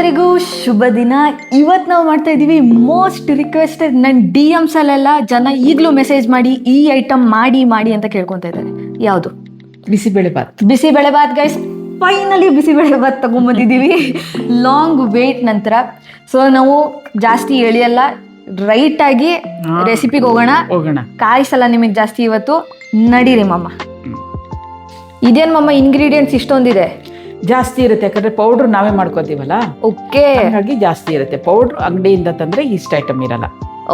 ಎಲ್ಲರಿಗೂ ಶುಭ ದಿನ. ಇವತ್ತು ನಾವು ಮಾಡ್ತಾ ಇದ್ದೀವಿ ಮೋಸ್ಟ್ ರಿಕ್ವೆಸ್ಟೆಡ್. ನನ್ನ DMs ಅಲ್ಲೆಲ್ಲ ಜನ ಈಗಲೂ ಮೆಸೇಜ್ ಮಾಡಿ ಈ ಐಟಮ್ ಮಾಡಿ ಮಾಡಿ ಅಂತ ಕೇಳ್ಕೊತಾ ಇದ್ದಾರೆ. ಯಾವುದು? ಬಿಸಿಬೇಳೆಬಾತ್. ಬಿಸಿಬೇಳೆಬಾತ್ ಗೈಸ್, ಫೈನಲಿ ಬಿಸಿಬೇಳೆಬಾತ್ ತಗೊಂಬಂದಿದ್ದೀವಿ ಲಾಂಗ್ ವೇಟ್ ನಂತರ. ಸೊ ನಾವು ಜಾಸ್ತಿ ಎಳಿಯಲ್ಲ, ರೈಟ್ ಆಗಿ ರೆಸಿಪಿಗೆ ಹೋಗೋಣ. ಕಾಯಿಸಲ್ಲ ನಿಮಗೆ ಜಾಸ್ತಿ ಇವತ್ತು. ನಡೀರಿ ಮಮ್ಮ. ಇದೇನು ಮಮ್ಮ ಇಂಗ್ರೀಡಿಯೆಂಟ್ಸ್ ಇಷ್ಟೊಂದಿದೆ? ಜಾಸ್ತಿ ಇರುತ್ತೆ, ಯಾಕಂದ್ರೆ ಪೌಡ್ರ್ ನಾವೇ ಮಾಡ್ಕೋತೀವಲ್ಲ. ಓಕೆ, ಹಾಗಾಗಿ ಜಾಸ್ತಿ ಇರುತ್ತೆ. ಪೌಡ್ರ್ ಅಂಗಡಿಯಿಂದ ತಂದ್ರೆ ಇಷ್ಟ ಐಟಮ್ ಇರಲ್ಲ.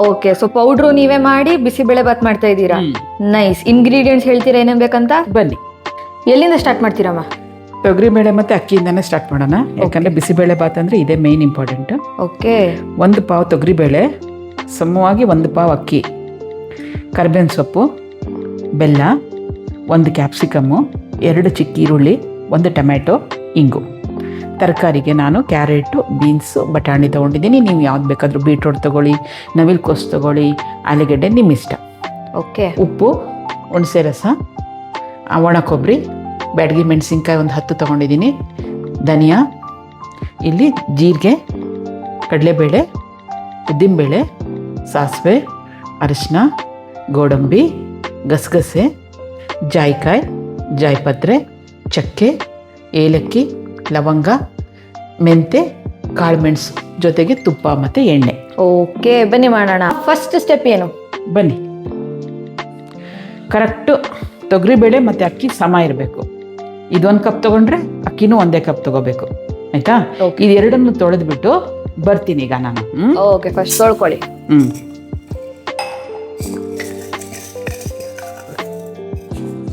ಓಕೆ, ಸೊ ಪೌಡ್ರು ನೀವೇ ಮಾಡಿ ಬಿಸಿಬೇಳೆಬಾತ್ ಮಾಡ್ತಾ ಇದ್ದೀರಾ. ನೈಸ್. ಇಂಗ್ರೀಡಿಯೆಂಟ್ಸ್ ಹೇಳ್ತೀರಾ ಏನೇನ್ ಬೇಕಂತ? ಬನ್ನಿ. ಎಲ್ಲಿಂದ ಸ್ಟಾರ್ಟ್ ಮಾಡ್ತೀರಮ್ಮ? ತೊಗರಿಬೇಳೆ ಮತ್ತೆ ಅಕ್ಕಿಯಿಂದಾನೇ ಸ್ಟಾರ್ಟ್ ಮಾಡೋಣ, ಯಾಕಂದ್ರೆ ಬಿಸಿಬೇಳೆಬಾತ್ ಅಂದ್ರೆ ಇದೇ ಮೇನ್ ಇಂಪಾರ್ಟೆಂಟ್. ಓಕೆ, 1 ಪಾವ್ ತೊಗರಿಬೇಳೆ, ಸಮವಾಗಿ 1 ಪಾವ್ ಅಕ್ಕಿ, ಕರಿಬೇವಿನ ಸೊಪ್ಪು, ಬೆಲ್ಲ, 1 ಕ್ಯಾಪ್ಸಿಕಮ್ಮು, 2 ಚಿಕ್ಕ ಈರುಳ್ಳಿ, 1 ಟೊಮ್ಯಾಟೊ, ಇಂಗು. ತರಕಾರಿಗೆ ನಾನು ಕ್ಯಾರೆಟು, ಬೀನ್ಸು, ಬಟಾಣಿ ತೊಗೊಂಡಿದ್ದೀನಿ. ನೀವು ಯಾವ್ದು ಬೇಕಾದರೂ ಬೀಟ್ರೋಟ್ ತೊಗೊಳ್ಳಿ, ನವಿಲುಕೋಸು ತೊಗೊಳ್ಳಿ, ಆಲೂಗಡ್ಡೆ ನಿಮ್ಮ ಇಷ್ಟ. ಓಕೆ, ಉಪ್ಪು, ಹುಣಸೆ ರಸ, ಒಣ ಕೊಬ್ಬರಿ, ಬ್ಯಾಡಗಿ ಮೆಣಸಿನ್ಕಾಯಿ 10 ತೊಗೊಂಡಿದ್ದೀನಿ, ಧನಿಯಾ, ಇಲ್ಲಿ ಜೀರಿಗೆ, ಕಡಲೆಬೇಳೆ, ಉದ್ದಿನಬೇಳೆ, ಸಾಸಿವೆ, ಅರಿಶಿನ, ಗೋಡಂಬಿ, ಗಸಗಸೆ, ಜಾಯಿಕಾಯಿ, ಜಾಯಿಪತ್ರೆ, ಚಕ್ಕೆ, ಏಲಕ್ಕಿ, ಲವಂಗ, ಮೆಂತೆ, ಕಾಳುಮೆಣಸು, ಜೊತೆಗೆ ತುಪ್ಪ ಮತ್ತು ಎಣ್ಣೆ. ಓಕೆ, ಬನ್ನಿ ಮಾಡೋಣ. ಫಸ್ಟ್ ಸ್ಟೆಪ್ ಏನು? ಬನ್ನಿ. ಕರೆಕ್ಟು ತೊಗರಿಬೇಳೆ ಮತ್ತು ಅಕ್ಕಿ ಸಮ ಇರಬೇಕು. ಇದು 1 ಕಪ್ ತೊಗೊಂಡ್ರೆ ಅಕ್ಕಿನೂ 1 ಕಪ್ ತೊಗೋಬೇಕು, ಆಯಿತಾ? ಇದೆರಡನ್ನು ತೊಳೆದ್ಬಿಟ್ಟು ಬರ್ತೀನಿ ಈಗ ನಾನು. Okay, first ತೊಳ್ಕೊಳ್ಳಿ.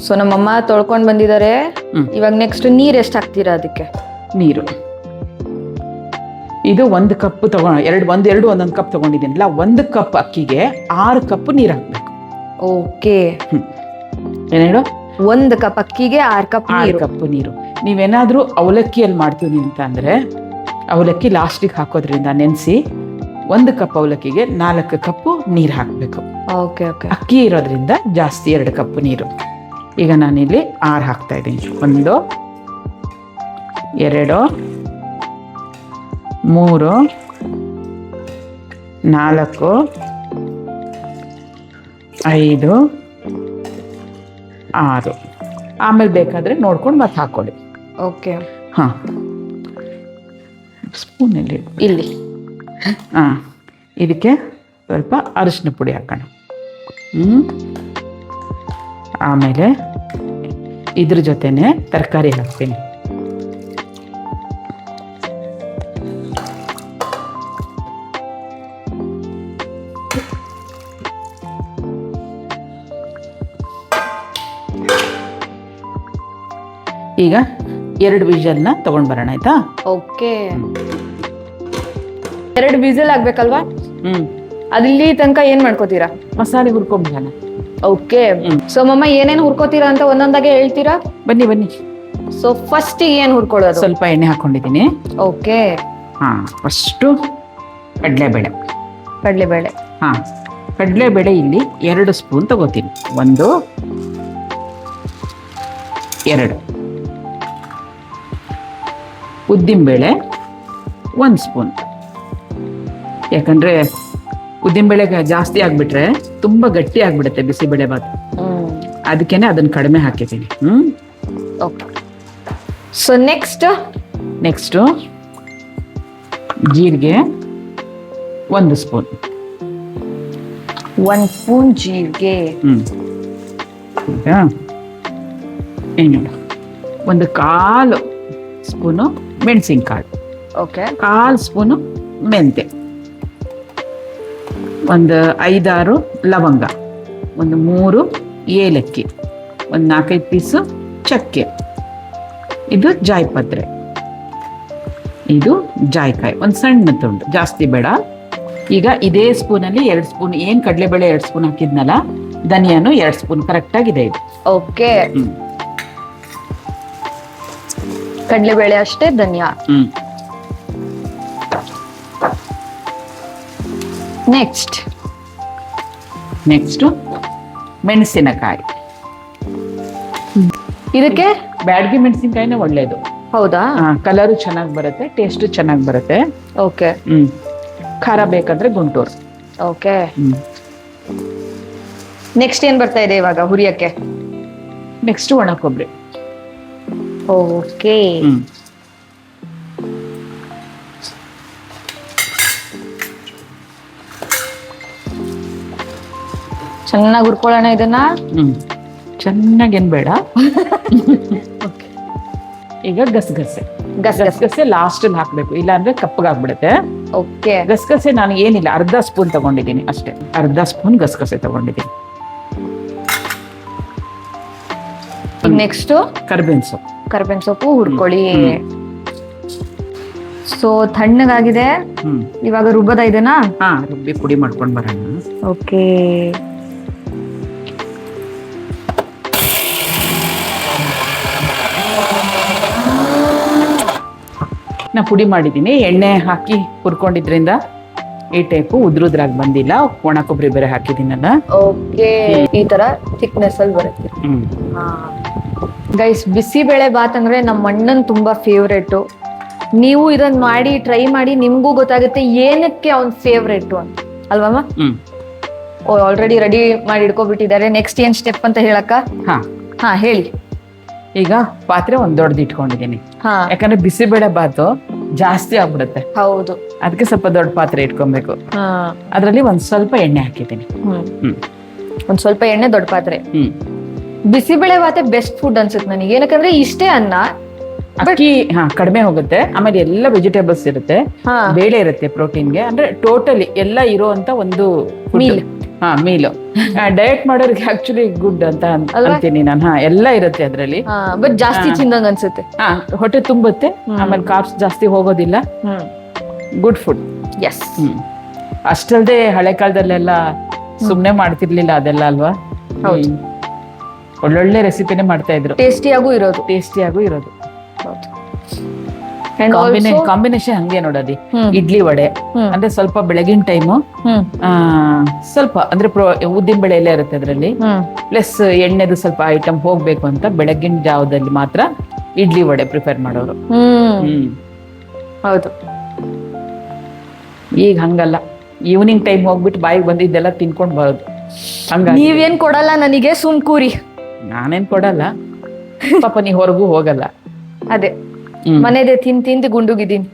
ಸೊ ನಮ್ಮಮ್ಮ ತೊಳ್ಕೊಂಡು ಬಂದಿದ್ದಾರೆ. ಇವಾಗ ನೆಕ್ಸ್ಟ್ ನೀರು ಎಷ್ಟು ಹಾಕ್ತೀರಾ ಅದಕ್ಕೆ? ನೀರು ಇದು 1 ಕಪ್ ಒಂದೊಂದು ಕಪ್ ತೊಗೊಂಡಿದ್ದೀನಲ್ಲ, 1 ಕಪ್ ಅಕ್ಕಿಗೆ 6 ಕಪ್ ನೀರು ಹಾಕಬೇಕು. ಓಕೆ, ಏನು ಹೇಳು? 1 ಕಪ್ ಅಕ್ಕಿಗೆ 6 ಕಪ್ ನೀರು. ನೀವೇನಾದರೂ ಅವಲಕ್ಕಿಯಲ್ಲಿ ಮಾಡ್ತೀವಿ ಅಂತ ಅಂದರೆ ಅವಲಕ್ಕಿ ಲಾಸ್ಟಿಗೆ ಹಾಕೋದ್ರಿಂದ ನೆನೆಸಿ 1 ಕಪ್ ಅವಲಕ್ಕಿಗೆ 4 ಕಪ್ ನೀರು ಹಾಕಬೇಕು. ಓಕೆ ಓಕೆ, ಅಕ್ಕಿ ಇರೋದ್ರಿಂದ ಜಾಸ್ತಿ 2 ಕಪ್ ನೀರು. ಈಗ ನಾನಿಲ್ಲಿ 6 ಹಾಕ್ತಾ ಇದ್ದೀನಿ. 1 2 3 4 5 6. ಆಮೇಲೆ ಬೇಕಾದರೆ ನೋಡ್ಕೊಂಡು ಮತ್ತೆ ಹಾಕ್ಕೊಳ್ಳಿ. ಓಕೆ, ಹಾಂ, ಸ್ಪೂನಲ್ಲಿ ಇಲ್ಲಿ. ಹಾಂ, ಇದಕ್ಕೆ ಸ್ವಲ್ಪ ಅರಿಶಿನ ಪುಡಿ ಹಾಕೋಣ. ಆಮೇಲೆ ಇದ್ರ ಜೊತೆನೆ ತರಕಾರಿ ಹಾಕ್ತೀನಿ. ಈಗ 2 ವಿಷಲ್ನ ತಗೊಂಡ್ ಬರೋಣ, ಆಯ್ತಾ? Okay, 2 whistle ಆಗ್ಬೇಕಲ್ವಾ? ಅದಿಲ್ಲಿ ತನಕ ಏನ್ ಮಾಡ್ಕೋತೀರಾ? ಮಸಾಲೆ ಹುರ್ಕೊಂಡ್ಬಿಡೋಣ. ಓಕೆ, ಸೊ ಮಮ್ಮ ಏನೇನು ಹುರ್ಕೋತೀರಾ ಅಂತ ಒಂದೊಂದಾಗೆ ಹೇಳ್ತೀರಾ? ಬನ್ನಿ. ಸೊ ಫಸ್ಟ್ ಏನ್ ಹುರ್ಕೊಳ್ಳೋದು? ಸ್ವಲ್ಪ ಎಣ್ಣೆ ಹಾಕೊಂಡಿದ್ದೀನಿ. ಓಕೆ, ಹಾಂ, ಫಸ್ಟು ಕಡಲೆಬೇಳೆ. ಹಾಂ, ಕಡಲೆಬೇಳೆ ಇಲ್ಲಿ 2 ಸ್ಪೂನ್ ತಗೋತೀನಿ. 1 2. ಉದ್ದಿನಬೇಳೆ 1 ಸ್ಪೂನ್. ಯಾಕಂದರೆ ಉದ್ದಿನಬೇಳೆ ಜಾಸ್ತಿ ಆಗಿಬಿಟ್ರೆ ತುಂಬ ಗಟ್ಟಿ ಆಗಿಬಿಡುತ್ತೆ ಬಿಸಿಬೇಳೆಬಾತ್. ಅದಕ್ಕೇನೆ ಅದನ್ನು ಕಡಿಮೆ ಹಾಕಿದ್ದೀನಿ. ಓಕೆ, ಸೊ ನೆಕ್ಸ್ಟು ಜೀರಿಗೆ 1 ಸ್ಪೂನ್. 1 ಸ್ಪೂನ್ ಜೀರಿಗೆ. ಈಗ ಏನು 1/4 ಸ್ಪೂನು ಮೆಣಸಿನ್ಕಾಳು. ಓಕೆ, 1/4 ಸ್ಪೂನು ಮೆಂತೆ, 5-6 ಲವಂಗ, 3 ಏಲಕ್ಕಿ, 4-5 ಪೀಸು ಚಕ್ಕೆ. ಇದು ಜಾಯಿಪತ್ರೆ, ಇದು ಜಾಯಿಕಾಯಿ, 1 ಸಣ್ಣ ತುಂಡು, ಜಾಸ್ತಿ ಬೇಡ. ಈಗ ಇದೇ ಸ್ಪೂನಲ್ಲಿ 2 ಸ್ಪೂನ್, ಏನು ಕಡಲೆಬೇಳೆ 2 ಸ್ಪೂನ್ ಹಾಕಿದ್ನಲ್ಲ, ಧನಿಯಾನು 2 ಸ್ಪೂನ್ ಕರೆಕ್ಟಾಗಿದೆ ಇದು. ಓಕೆ, ಕಡಲೆಬೇಳೆ ಅಷ್ಟೇ, ಧನಿಯಾ. ನೆಕ್ಸ್ಟ್ ಮೆಣಸಿನಕಾಯಿ. ಇದಕ್ಕೆ ಬ್ಯಾಡಗಿ ಮೆಣಸಿನಕಾಯಿನೇ ಒಳ್ಳೇದು. ಹೌದಾ? ಕಲರು ಚೆನ್ನಾಗಿ ಬರುತ್ತೆ, ಟೇಸ್ಟ್ ಚೆನ್ನಾಗಿ ಬರುತ್ತೆ. ಓಕೆ ಖಾರ ಬೇಕಂದ್ರೆ ಗುಂಟೂರು. ಓಕೆ. ನೆಕ್ಸ್ಟ್ ಏನ್ ಬರ್ತಾ ಇದೆ ಇವಾಗ ಹುರಿಯಕ್ಕೆ? ನೆಕ್ಸ್ಟ್ ಒಣ ಕೊಬ್ಬರಿ. ಓಕೆ. ಚೆನ್ನಾಗಿ ಹುರ್ಕೊಳ್ಳೋಣ ಇದನ್ನ. ಚೆನ್ನಾಗೇನ್ ಬೇಡ. ಈಗ ಗಸಗಸೆ ಗಸಗಸೆ ಲಾಸ್ಟ್ ಅಲ್ಲಿ ಹಾಕ್ಬೇಕು, ಇಲ್ಲ ಅಂದ್ರೆ ಕಪ್ಪಗಾಗ್ಬಿಡುತ್ತೆ. ಓಕೆ. ಗಸಗಸೆ ನಾನು ಏನಿಲ್ಲ, ಅರ್ಧ ಸ್ಪೂನ್ ತಗೊಂಡಿದ್ದೀನಿ ಅಷ್ಟೇ. ಅರ್ಧ ಸ್ಪೂನ್ ಗಸಗಸೆ ತಗೊಂಡಿದ್ದೀನಿ. ನೆಕ್ಸ್ಟ್ ಕರ್ಬೇವಿನ ಸೊಪ್ಪು ಹುರ್ಕೊಳ್ಳಿ. ಸೊ ತಣ್ಣಗಾಗಿದೆ, ಇವಾಗ ರುಬ್ಬದ ಇದನ್ನ ರುಬ್ಬಿ ಪುಡಿ ಮಾಡ್ಕೊಂಡ್ ಬರೋಣ. ಓಕೆ. ನಾ ಪುಡಿ ಮಾಡಿದ್ದೀನಿ, ಎಣ್ಣೆ ಹಾಕಿ ಹುರ್ಕೊಂಡಿದ್ರಿಂದ ಈ ಟೈಪು ಉದ್ರುದ್ರಾಗಿ ಬಂದಿಲ್ಲ. ಒಣ ಕೊಬ್ಬರಿ ಬೇರೆ ಹಾಕಿದ್ದೀನಲ್ಲ. ಓಕೆ. ಈ ತರ ಥಿಕ್ನೆಸ್ ಅಲ್ಲಿ ಬರುತ್ತೆ. ಗೈಸ್, ಬಿಸಿಬೇಳೆ ಬಾತ್ ಅಂದ್ರೆ ನಮ್ಮ ಅಣ್ಣನ್ ತುಂಬಾ ಫೇವ್ರೇಟ್. ನೀವು ಇದನ್ನ ಮಾಡಿ ಟ್ರೈ ಮಾಡಿ, ನಿಮ್ಗೂ ಗೊತ್ತಾಗುತ್ತೆ ಏನಕ್ಕೆ ಅವ್ನ್ ಫೇವ್ರೇಟ್ ಅಂತ, ಅಲ್ವಮ್ಮ? ಆಲ್ರೆಡಿ ರೆಡಿ ಮಾಡಿ ಇಟ್ಕೊಬಿಟ್ಟಿದ್ದಾರೆ. ನೆಕ್ಸ್ಟ್ ಏನ್ ಸ್ಟೆಪ್ ಅಂತ ಹೇಳಕ್ಕ? ಹಾ ಹೇಳಿ. ಈಗ ಪಾತ್ರೆ ಒಂದ್ ದೊಡ್ಡದು ಇಟ್ಕೊಂಡಿದ್ದೀನಿ, ಯಾಕಂದ್ರೆ ಬಿಸಿಬೇಳೆ ಬಾತು ಜಾಸ್ತಿ ಆಗ್ಬಿಡುತ್ತೆ. ಹೌದು, ಅದಕ್ಕೆ ಸ್ವಲ್ಪ ದೊಡ್ಡ ಪಾತ್ರೆ ಇಟ್ಕೊಬೇಕು. ಅದ್ರಲ್ಲಿ ಒಂದ್ ಸ್ವಲ್ಪ ಎಣ್ಣೆ ಹಾಕಿದ್ದೀನಿ. ಒಂದ್ ಸ್ವಲ್ಪ ಎಣ್ಣೆ, ದೊಡ್ಡ ಪಾತ್ರೆ. ಬಿಸಿಬೇಳೆ ಬಾತೆ ಬೆಸ್ಟ್ ಫುಡ್ ಅನ್ಸುತ್ತೆ ನನಗೆ. ಏನಕ್ಕಂದ್ರೆ ಇಷ್ಟೇ ಅನ್ನ, ಅಕ್ಕಿ ಕಡಿಮೆ ಹೋಗುತ್ತೆ, ಆಮೇಲೆ ಎಲ್ಲ ವೆಜಿಟೇಬಲ್ಸ್ ಇರುತ್ತೆ, ಬೇಳೆ ಇರುತ್ತೆ ಪ್ರೋಟೀನ್ಗೆ. ಅಂದ್ರೆ ಟೋಟಲಿ ಎಲ್ಲ ಇರೋಂತ ಒಂದು ಮೀಲು. ಡಯಟ್ ಮಾಡೋರಿಗೆ ಆಕ್ಚುಲಿ ಗುಡ್ ಅಂತ ಅಂತೀನಿ ನಾನು. ಎಲ್ಲ ಇರುತ್ತೆ ಅದ್ರಲ್ಲಿ, ಬಟ್ ಜಾಸ್ತಿ ತಿಂದಂಗ ಅನ್ಸುತ್ತೆ. ಹೊಟ್ಟೆ ತುಂಬುತ್ತೆ, ಆಮೇಲೆ ಕಾರ್ಬ್ಸ್ ಜಾಸ್ತಿ ಹೋಗೋದಿಲ್ಲ. Good food. ಎಸ್. ಅಷ್ಟಲ್ದೆ ಹಳೆ ಕಾಲದಲ್ಲೆಲ್ಲ ಸುಮ್ನೆ ಮಾಡ್ತಿರ್ಲಿಲ್ಲ ಅದೆಲ್ಲ ಅಲ್ವಾ? ಒಳ್ಳೊಳ್ಳೆ ರೆಸಿಪಿನೇ ಮಾಡ್ತಾ ಇದ್ರು, ಟೇಸ್ಟಿಯಾಗೂ ಇರೋದು. ಕಾಂಬಿನೇಷನ್ ಹಂಗೆ ನೋಡೋದಿ. ಇಡ್ಲಿ ವಡೆ ಅಂದ್ರೆ ಸ್ವಲ್ಪ ಬೆಳಗಿನ ಟೈಮು, ಸ್ವಲ್ಪ ಅಂದ್ರೆ ಉದ್ದಿನ ಬೇಳೆ ಎಲ್ಲ ಇರುತ್ತೆ ಅದ್ರಲ್ಲಿ, ಪ್ಲಸ್ ಎಣ್ಣೆದು ಸ್ವಲ್ಪ ಐಟಮ್ ಹೋಗ್ಬೇಕು ಅಂತ ಬೆಳಗಿನ ಜಾವದಲ್ಲಿ ಮಾತ್ರ ಇಡ್ಲಿ ವಡೆ ಪ್ರಿಫರ್ ಮಾಡೋರು. ಹೌದು. ಈಗ ಹಂಗಲ್ಲ, ಈವ್ನಿಂಗ್ ಟೈಮ್ ಹೋಗ್ಬಿಟ್ಟು ಬಾಯಿಗೆ ಬಂದಿದ್ದೆಲ್ಲ ತಿನ್ಕೊಂಡ್ ಬರೋದು. ನೀವೇನ್ ಕೊಡಲ್ಲ ನನಗೆ, ಸುಮ್ ಕೂರಿ. ನಾನೇನ್ ಕೊಡಲ್ಲ ಪಾಪ, ನೀ ಹೊರಗೂ ಹೋಗಲ್ಲ. ಅದೇ ಮನೆದೆ ತಿಂದು ಗುಂಡುಗಿದ್ದೀನಿ.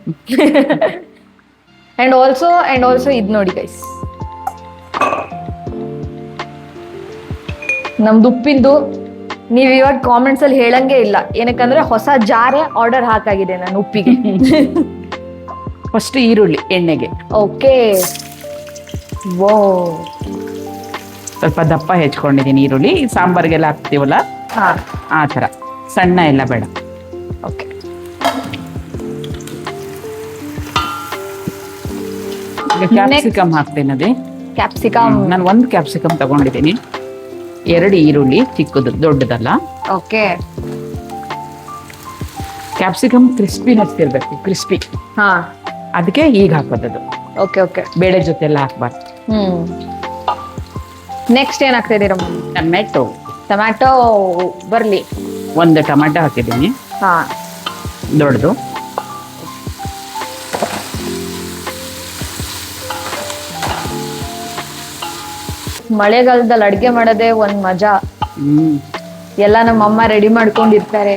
ಅಂಡ್ ಆಲ್ಸೋ ಇದ್ ನೋಡಿ ಗೈಸ್, ನಮ್ದು ಉಪ್ಪಿಂದು ನೀವ್ ಇವಾಗ ಕಾಮೆಂಟ್ಸ್ ಅಲ್ಲಿ ಹೇಳಂಗೆ ಇಲ್ಲ. ಏನಕ್ಕಂದ್ರೆ ಹೊಸ ಜಾರೆ ಆರ್ಡರ್ ಹಾಕಾಗಿದೆ ನಾನು ಉಪ್ಪಿಗೆ. ಫಸ್ಟ್ ಈರುಳ್ಳಿ ಎಣ್ಣೆಗೆ. ಓಕೆ. ವೋ, ಸ್ವಲ್ಪ ದಪ್ಪ ಹೆಚ್ಕೊಂಡಿದ್ದೀನಿ ಈರುಳ್ಳಿ. ಸಾಂಬಾರ್ಗೆಲ್ಲ ಹಾಕ್ತೀವಲ್ಲ ಆ ಥರ, ಸಣ್ಣ ಎಲ್ಲ ಬೇಡ. ಓಕೆ. ಕ್ಯಾಪ್ಸಿಕಮ್ ಹಾಕ್ತೀನಿ. ಅದೇ ಕ್ಯಾಪ್ಸಿಕಮ್ ನಾನು 1 ಕ್ಯಾಪ್ಸಿಕಮ್ ತಗೊಂಡಿದ್ದೀನಿ. 2 ಈರುಳ್ಳಿ, ಚಿಕ್ಕದು, ದೊಡ್ಡದಲ್ಲ. ಓಕೆ. ಕ್ಯಾಪ್ಸಿಕಮ್ ಕ್ರಿಸ್ಪಿನೆಸ್ ಇರ್ಬೇಕು, ಕ್ರಿಸ್ಪಿ. ಅದಕ್ಕೆ ಈಗ ಹಾಕೋದದು. Okay okay. ಬೇಳೆ ಜೊತೆ ಎಲ್ಲ ಹಾಕ್ಬಾರ್ದು. ನೆಕ್ಸ್ಟ್ ಏನ್ ಹಾಕ್ತಾ ಇದೀರ? ಟೊಮ್ಯಾಟೊ ಬರ್ಲಿ. 1 ಟೊಮ್ಯಾಟೊ ಹಾಕಿದ್ದೀನಿ, ದೊಡ್ಡದು. ಮಳೆಗಾಲದಲ್ಲಿ ಅಡ್ಗೆ ಮಾಡೋದೇ ಒಂದ್ ಮಜಾ. ಎಲ್ಲ ನಮ್ಮಮ್ಮ ರೆಡಿ ಮಾಡ್ಕೊಂಡಿರ್ತಾರೆ,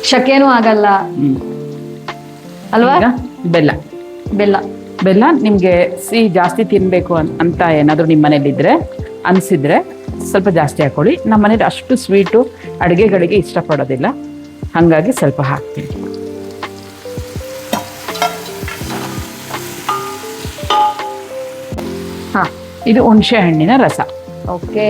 ಶಕೇನೂ ಆಗಲ್ಲ ಅಲ್ವಾ? ಬೆಲ್ಲ ನಿಮ್ಗೆ ಸಿಹಿ ಜಾಸ್ತಿ ತಿನ್ಬೇಕು ಅಂತ ಏನಾದ್ರು ನಿಮ್ಮ ಮನೇಲಿ ಇದ್ರೆ ಅನ್ಸಿದ್ರೆ ಸ್ವಲ್ಪ ಜಾಸ್ತಿ ಹಾಕೊಳ್ಳಿ. ನಮ್ಮ ಮನೇಲಿ ಅಷ್ಟು ಸ್ವೀಟು ಅಡುಗೆಗಳಿಗೆ ಇಷ್ಟಪಡೋದಿಲ್ಲ, ಹಾಗಾಗಿ ಸ್ವಲ್ಪ ಹಾಕ್ತೀನಿ. ಇದು ಹುಣಸೆ ಹಣ್ಣಿನ ರಸ. ಓಕೆ.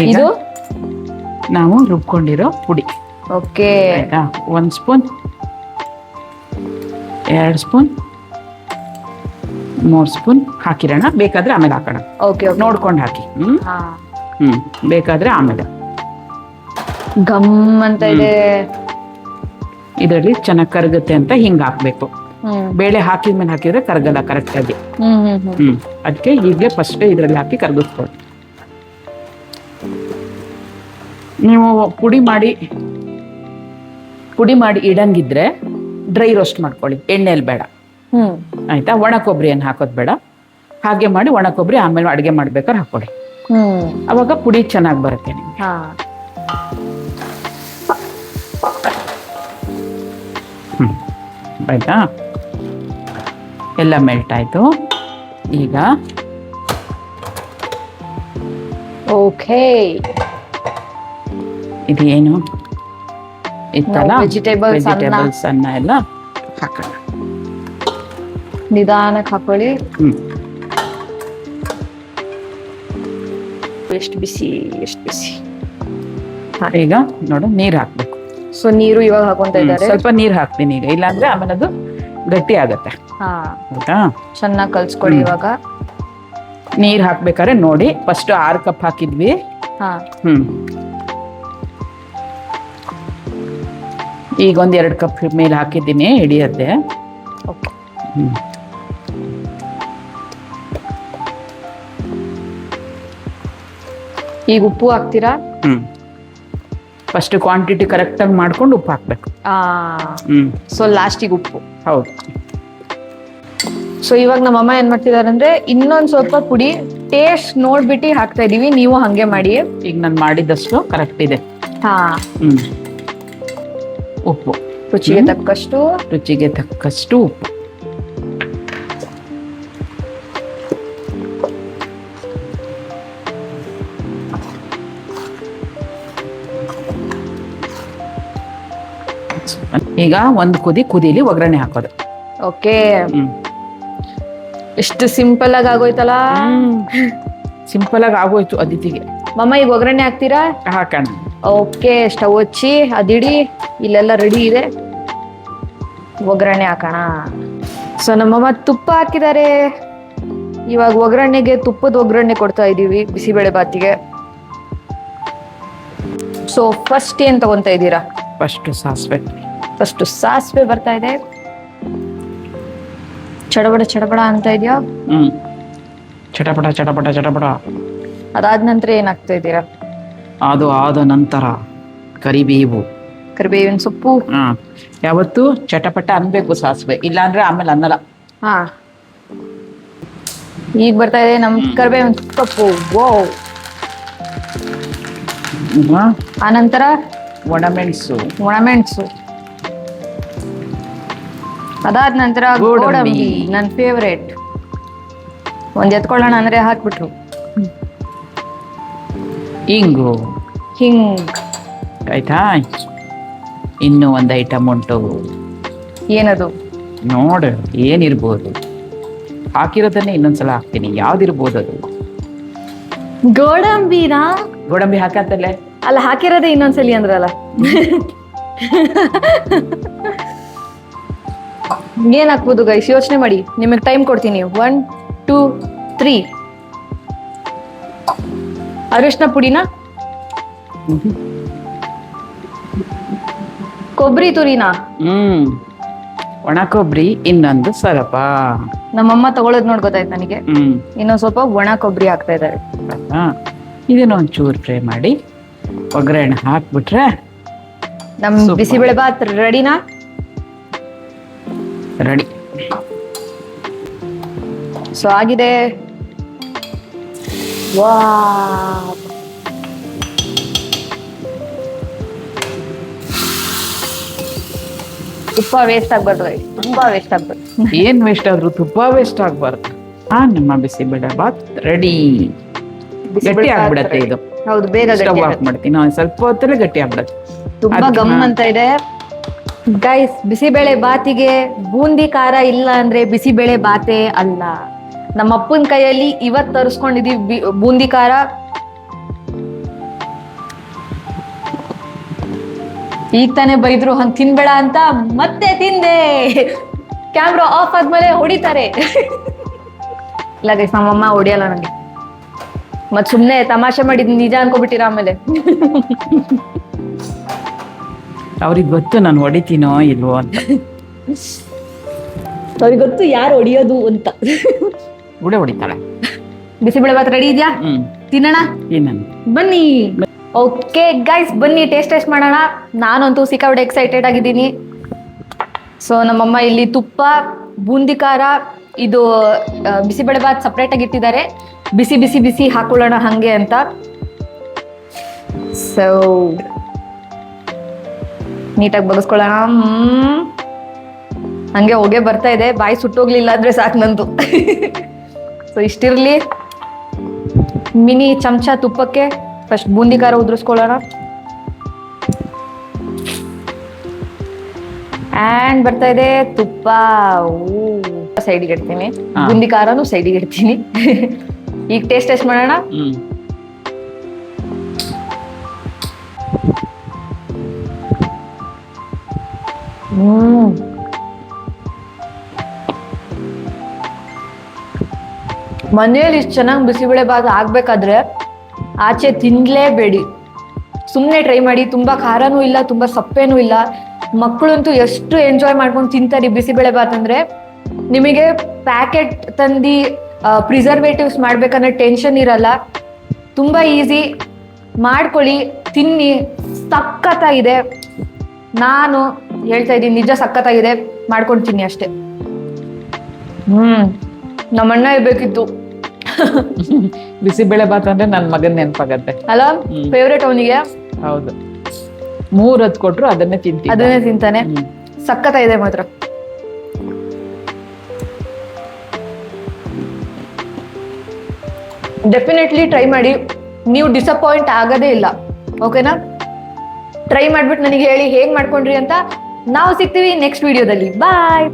ಈಗ ನಾವು ರುಬ್ಕೊಂಡಿರೋ ಪುಡಿ. ಓಕೆ. ಆಯ್ತಾ? 1 ಸ್ಪೂನ್, 2 ಸ್ಪೂನ್, 3 ಸ್ಪೂನ್ ಹಾಕಿರೋಣ. ಬೇಕಾದ್ರೆ ಆಮೇಲೆ ಹಾಕೋಣ. ಓಕೆ. ನೋಡ್ಕೊಂಡು ಹಾಕಿ. ಬೇಕಾದ್ರೆ ಆಮೇಲೆ. ಗಮ್ ಅಂತ ಇದೆ. ಇದರಲ್ಲಿ ಚೆನ್ನಾಗಿ ಕರಗುತ್ತೆ ಅಂತ ಹಿಂಗೆ ಹಾಕ್ಬೇಕು. ಬೇಳೆ ಹಾಕಿದ್ಮೇಲೆ ಹಾಕಿದ್ರೆ ಕರಗಲ್ಲ ಕರೆಕ್ಟಾಗಿ. ಅದಕ್ಕೆ ಈಗಲೇ ಫಸ್ಟ್ ಇದರಲ್ಲಿ ಹಾಕಿ ಕರಗಿಸ್ಕೊಳ್ಳಿ. ನೀವು ಪುಡಿ ಮಾಡಿ ಇಡಂಗಿದ್ರೆ ಡ್ರೈ ರೋಸ್ಟ್ ಮಾಡ್ಕೊಳ್ಳಿ, ಎಣ್ಣೆಯಲ್ಲಿ ಬೇಡ. ಆಯ್ತಾ? ಒಣ ಕೊಬ್ಬರಿಯನ್ನು ಹಾಕೋದು ಬೇಡ. ಹಾಗೆ ಮಾಡಿ ಒಣ ಕೊಬ್ಬರಿ ಆಮೇಲೆ ಅಡುಗೆ ಮಾಡ್ಬೇಕಾದ್ರೆ ಹಾಕೊಳ್ಳಿ. ಅವಾಗ ಪುಡಿ ಚೆನ್ನಾಗಿ ಬರುತ್ತೆ ನಿಮ್ಗೆ. ಆಯ್ತಾ? ಎಲ್ಲ ಮೆಲ್ಟ್ ಆಯ್ತು. ಈಗ ಓಕೆ, ಇದು ಏನು ಇತ್ತಲ್ಲ ವೆಜಿಟೇಬಲ್ಸ್ ಅನ್ನ ಎಲ್ಲ ಹಾಕೋಣ. ನಿಧಾನಕ್ಕೆ ಹಾಕೊಳ್ಳಿ. ಎಷ್ಟು ಬಿಸಿ. ಈಗ ನೋಡು, ನೀರು ಹಾಕ್ಬೇಕು. ಸೊ ನೀರು ಇವಾಗ ಹಾಕೊಂತ ಇದ್ದಾರೆ. ಸ್ವಲ್ಪ ನೀರು ಹಾಕ್ತೀನಿ ಈಗ, ಇಲ್ಲಾಂದ್ರೆ ಆಮೇಲೆ ಅದು ಗಟ್ಟಿ ಆಗತ್ತೆ. ಹೌದಾ? ಚೆನ್ನಾಗಿ ಕಲ್ಸ್ಕೊಳ್ಳಿ. ಇವಾಗ ನೀರ್ ಹಾಕ್ಬೇಕಾದ್ರೆ ನೋಡಿ, ಫಸ್ಟ್ 6 ಕಪ್ ಹಾಕಿದ್ವಿ. ಈಗ 1-2 ಕಪ್ ಮೇಲೆ ಹಾಕಿದ್ದೀನಿ, ಹಿಡಿಯತ್ತೆ. ಈಗ ಉಪ್ಪು ಹಾಕ್ತೀರಾ? ಫಸ್ಟ್ ಕ್ವಾಂಟಿಟಿ ಕರೆಕ್ಟ್ ಆಗಿ ಮಾಡ್ಕೊಂಡು ಉಪ್ಪು ಹಾಕ್ಬೇಕು. ಸೊ ಲಾಸ್ಟಿಗೆ ಉಪ್ಪು. ಹೌದು. ಸೊ ಇವಾಗ ನಮ್ಮಮ್ಮ ಏನ್ ಮಾಡ್ತಿದಾರೆ ಅಂದ್ರೆ ಇನ್ನೊಂದ್ ಸ್ವಲ್ಪ ಪುಡಿ ಟೇಸ್ಟ್ ನೋಡ್ಬಿಟ್ಟು ಹಾಕ್ತಾ ಇದೀವಿ. ನೀವು ಹಂಗೆ ಮಾಡಿ. ಈಗ ನಾನು ಮಾಡಿದಷ್ಟು ಕರೆಕ್ಟ್ ಇದೆ. ಉಪ್ಪು ರುಚಿಗೆ ತಕ್ಕಷ್ಟು ಉಪ್ಪು. ಈಗ ಒಂದು ಕುದೀಲಿ ಒಗ್ಗರಣೆ ಹಾಕೋದು. ಓಕೆ, ಎಷ್ಟು ಸಿಂಪಲ್ ಆಗಿ ಆಗೋಯ್ತಲ್ಲ. ಸಿಂಪಲ್ ಆಗಿ ಆಗೋಯ್ತು ಅದಿತಿಗೆ. ಮಮ್ಮ ಈಗ ಒಗ್ಗರಣೆ ಹಾಕ್ತೀರಾ? ಹಾಕೋಣ. ಓಕೆ, ಸ್ಟವ್ ಹಚ್ಚಿ ಅದಿಡಿ. ಇಲ್ಲೆಲ್ಲ ರೆಡಿ ಇದೆ, ಒಗ್ಗರಣೆ ಹಾಕೋಣ. ಸೊ ನಮ್ಮಮ್ಮ ತುಪ್ಪ ಹಾಕಿದ್ದಾರೆ. ಇವಾಗ ಒಗ್ಗರಣೆಗೆ ತುಪ್ಪದ ಒಗ್ಗರಣೆ ಕೊಡ್ತಾ ಇದೀವಿ ಬಿಸಿಬೇಳೆ ಬಾತಿಗೆ. ಸೊ ಫಸ್ಟ್ ಏನ್ ತಗೊಂತ ಇದ್ದೀರಾ? ಫಸ್ಟ್ ಸಾಸಿವೆ ಬರ್ತಾ ಇದೆ. ಚಡಬಡ ಅಂತ ಇದೆಯಾ? ಚಟಪಟ. ಅದಾದ ನಂತರ ಏನಾಗ್ತಾ ಇದ್ದೀರಾ? ಅದು ಆದ ನಂತರ ಕರಿಬೇವಿನ ಸೊಪ್ಪು. ಯಾವತ್ತು ಚಟಪಟ ಅನ್ಬೇಕು ಸಾಸಿವೆ, ಇಲ್ಲಾಂದ್ರೆ ಆಮೇಲೆ ಅನ್ನಲ್ಲ. ಈಗ ಬರ್ತಾ ಇದೆ ನಮ್ ಕರಿಬೇವಿನ ಸೊಪ್ಪು. ಆನಂತರ ಒಣಮೆಣಸು. ಅದಾದ ನಂತರ ಗೋಡಂಬಿ, ನನ್ನ ಫೇವ್ರೇಟ್. ಒಂದ್ ಎತ್ಕೊಳ್ಳೋಣ ಅಂದ್ರೆ ಹಾಕ್ಬಿಟ್ರು. ಹಿಂಗ್ ಆಯ್ತಾ? ಇನ್ನು ಒಂದು ಐಟಮ್ ಉಂಟು. ಏನದು? ನೋಡು, ಏನಿರ್ಬೋದು. ಹಾಕಿರೋದನ್ನೇ ಇನ್ನೊಂದ್ಸಲ ಹಾಕ್ತೀನಿ. ಯಾವ್ದಿರ್ಬೋದು ಅದು? ಗೋಡಂಬಿ ಹಾಕತ್ತಲ್ಲೇ ಅಲ್ಲ, ಹಾಕಿರೋದೇ ಇನ್ನೊಂದ್ಸಲಿ ಅಂದ್ರಲ್ಲ. ಏನ್ ಹಾಕ್ಬೋದು ಗೈಸ್? ಯೋಚನೆ ಮಾಡಿ, ನಿಮಗೆ ಟೈಮ್ ಕೊಡ್ತೀನಿ. 1 2 3. ಅರಿಶಿನ ಪುಡಿನ? ಕೊಬ್ಬರಿ ತುರಿನಾ? ಒಣ ಕೊಬ್ಬರಿ, ಇನ್ನೊಂದು ಸ್ವಲ್ಪ. ನಮ್ಮಮ್ಮ ತಗೊಳ್ಳೋದು ನೋಡಿ ಗೊತ್ತಾಯ್ತು ನನಗೆ. ಇನ್ನೊಂದ್ ಸ್ವಲ್ಪ ಒಣ ಕೊಬ್ಬರಿ ಹಾಕ್ತಾ ಇದ್ದಾರೆ. ಇದನ್ನ ಒಂಚೂರು ಫ್ರೈ ಮಾಡಿ ಒಗ್ಗರಣೆ ಹಾಕ್ಬಿಟ್ರೆ ನಮ್ ಬಿಸಿಬೇಳೆ ಬಾತ್ ರೆಡಿನಾ? ರೆಡಿ. ಸೊ ಆಗಿದೆ. ತುಪ್ಪ ವೇಸ್ಟ್ ಆಗ್ಬಾರ್ದು, ತುಂಬಾ ವೇಸ್ಟ್ ಆಗ್ಬಾರ್ದು. ಏನ್ ವೇಸ್ಟ್ ಆದ್ರೂ ತುಪ್ಪ ವೇಸ್ಟ್ ಆಗ್ಬಾರ್ದು. ನಮ್ಮ ಬಿಸಿಬೇಳೆ ಬಾತ್ ರೆಡಿ. ಗಟ್ಟಿ ಆಗ್ಬಿಡತ್ತೆ ಇದು. ಹೌದು, ಬೇಗ ಸ್ಟವ್ ಆಫ್ ಮಾಡ್ತೀನಿ. ಸ್ವಲ್ಪ ಹೊತ್ತಲ್ಲೇ ಗಟ್ಟಿ ಆಗ್ಬಿಡತ್ತೆ. ತುಂಬಾ ಗಮ್ ಅಂತ ಇದೆ ಗೈಸ್. ಬಿಸಿಬೇಳೆ ಬಾತಿಗೆ ಬೂಂದಿ ಖಾರ ಇಲ್ಲ ಅಂದ್ರೆ ಬಿಸಿಬೇಳೆ ಬಾತೆ ಅಲ್ಲ. ನಮ್ಮ ಅಪ್ಪನ ಕೈಯಲ್ಲಿ ಇವತ್ ತರಿಸ್ಕೊಂಡಿದೀವಿ ಬೂಂದಿ ಖಾರ. ಈಗ ತಾನೇ ಬೈದ್ರು ಹಂಗ್ ತಿನ್ಬೇಡ ಅಂತ, ಮತ್ತೆ ತಿಂದೆ. ಕ್ಯಾಮ್ರಾ ಆಫ್ ಆದ್ಮೇಲೆ ಹೊಡಿತಾರೆ. ಇಲ್ಲ ಗೈಸ್, ನಮ್ಮಮ್ಮ ಹೊಡಿಯಲ್ಲ ನಂಗೆ. ಮತ್ ಸುಮ್ನೆ ತಮಾಷೆ ಮಾಡಿದ್ ನಿಜ ಅನ್ಕೋಬಿಟ್ಟಿರ ಆಮೇಲೆ. ಅವ್ರಿಗೆ ಗೊತ್ತು ನಾನು ಹೊಡಿತೀನೋ ಇಲ್ವೋ ಅಂತ. ಅವ್ರಿಗೆ ಗೊತ್ತು ಯಾರು ಹೊಡಿಯೋದು ಅಂತ. ಗುಡೆ ಹೊಡಿತಾಳೆ. ಬಿಸಿಬೇಳೆ ಬಾತ್ ರೆಡಿ ಇದೆಯಾ? ತಿನ್ನೋಣ ಏನಂತ ಬನ್ನಿ. ಓಕೆ ಗೈಸ್, ಬನ್ನಿ ಟೇಸ್ಟ್ ಮಾಡೋಣ. ನಾನಂತೂ ಸಿಕ್ಕಾಪಟ್ಟೆ ಎಕ್ಸೈಟೆಡ್ ಆಗಿದ್ದೀನಿ. ಸೊ ನಮ್ಮಮ್ಮ ಇಲ್ಲಿ ತುಪ್ಪ, ಬೂಂದಿ ಖಾರ, ಇದು ಬಿಸಿಬೇಳೆ ಬಾತ್ ಸಪ್ರೇಟ್ ಆಗಿ ಇಟ್ಟಿದ್ದಾರೆ. ಬಿಸಿ ಬಿಸಿ ಬಿಸಿ ಹಾಕೊಳ್ಳೋಣ ಹಂಗೆ ಅಂತ. ಸೊ ನೀಟಾಗಿ ಬಗಸ್ಕೊಳ್ಳೋಣ. ಹಂಗೆ ಹೊಗೆ ಬರ್ತಾ ಇದೆ, ಬಾಯಿ ಸುಟ್ಟೋಗ್ಲಿಲ್ಲ ಅಂದ್ರೆ ಸಾಕು ನಂದು. ಸೊ ಇಷ್ಟಿರ್ಲಿ. ಮಿನಿ ಚಮಚ ತುಪ್ಪಕ್ಕೆ ಫಸ್ಟ್ ಬೂಂದಿ ಖಾರ ಉದುರಿಸ್ಕೊಳ್ಳೋಣ. ಆ್ಯಂಡ್ ಬರ್ತಾ ಇದೆ ತುಪ್ಪ. ಸೈಡಿಗೆ ಇಡ್ತೀನಿ, ಬೂಂದಿ ಖಾರನು ಸೈಡಿಗೆ ಇಡ್ತೀನಿ. ಈಗ ಟೇಸ್ಟ್ ಮಾಡೋಣ. ಮನೆಯಲ್ಲಿ ಇಷ್ಟು ಚೆನ್ನಾಗಿ ಬಿಸಿಬೇಳೆ ಬಾತ್ ಆಗ್ಬೇಕಾದ್ರೆ ಆಚೆ ತಿನ್ಲೇಬೇಡಿ, ಸುಮ್ಮನೆ ಟ್ರೈ ಮಾಡಿ. ತುಂಬಾ ಖಾರನೂ ಇಲ್ಲ, ತುಂಬಾ ಸಪ್ಪೇನೂ ಇಲ್ಲ. ಮಕ್ಕಳಂತೂ ಎಷ್ಟು ಎಂಜಾಯ್ ಮಾಡ್ಕೊಂಡು ತಿಂತಾರೆ ಬಿಸಿಬೇಳೆ ಬಾತ್ ಅಂದ್ರೆ. ನಿಮಗೆ ಪ್ಯಾಕೆಟ್ ತಂದು ಪ್ರಿಸರ್ವೇಟಿವ್ಸ್ ಮಾಡ್ಬೇಕನ್ನೋ ಟೆನ್ಷನ್ ಇರಲ್ಲ. ತುಂಬಾ ಈಸಿ, ಮಾಡ್ಕೊಳ್ಳಿ, ತಿನ್ನಿ. ಸಖತ್ತಾಗಿದೆ. ನಾನು ಹೇಳ್ತಾ ಇದ್ದೀನಿ, ನಿಜ ಸಖತ್ತಾಗಿದೆ. ಮಾಡ್ಕೊಂಡು ತಿನ್ನಿ ಅಷ್ಟೇ. ನಮ್ಮಣ್ಣ ಇರ್ಬೇಕಿತ್ತು. ಬಿಸಿಬೇಳೆ ಬಾತ್ ಅಂದ್ರೆ ನನ್ನ ಮಗನ್ ನೆನಪಾಗತ್ತೆ ಅಲ್ಲ, ಫೇವ್ರೇಟ್ ಅವನಿಗೆ. ಹೌದು, 3 ಹೊತ್ತು ಕೊಟ್ರು ಅದನ್ನೇ ತಿಂತಾನೆ. ಸಖತ್ತಾಗಿದೆ ಮಾತ್ರ. ಡೆಫಿನೆಟ್ಲಿ ಟ್ರೈ ಮಾಡಿ, ನೀವು ಡಿಸಪಾಯಿಂಟ್ ಆಗೋದೇ ಇಲ್ಲ. ಓಕೆನಾ? ಟ್ರೈ ಮಾಡ್ಬಿಟ್ಟು ನನಗೆ ಹೇಳಿ ಹೇಗ್ ಮಾಡ್ಕೊಂಡ್ರಿ ಅಂತ. ನಾವು ಸಿಗ್ತೀವಿ ನೆಕ್ಸ್ಟ್ ವಿಡಿಯೋದಲ್ಲಿ. ಬಾಯ್.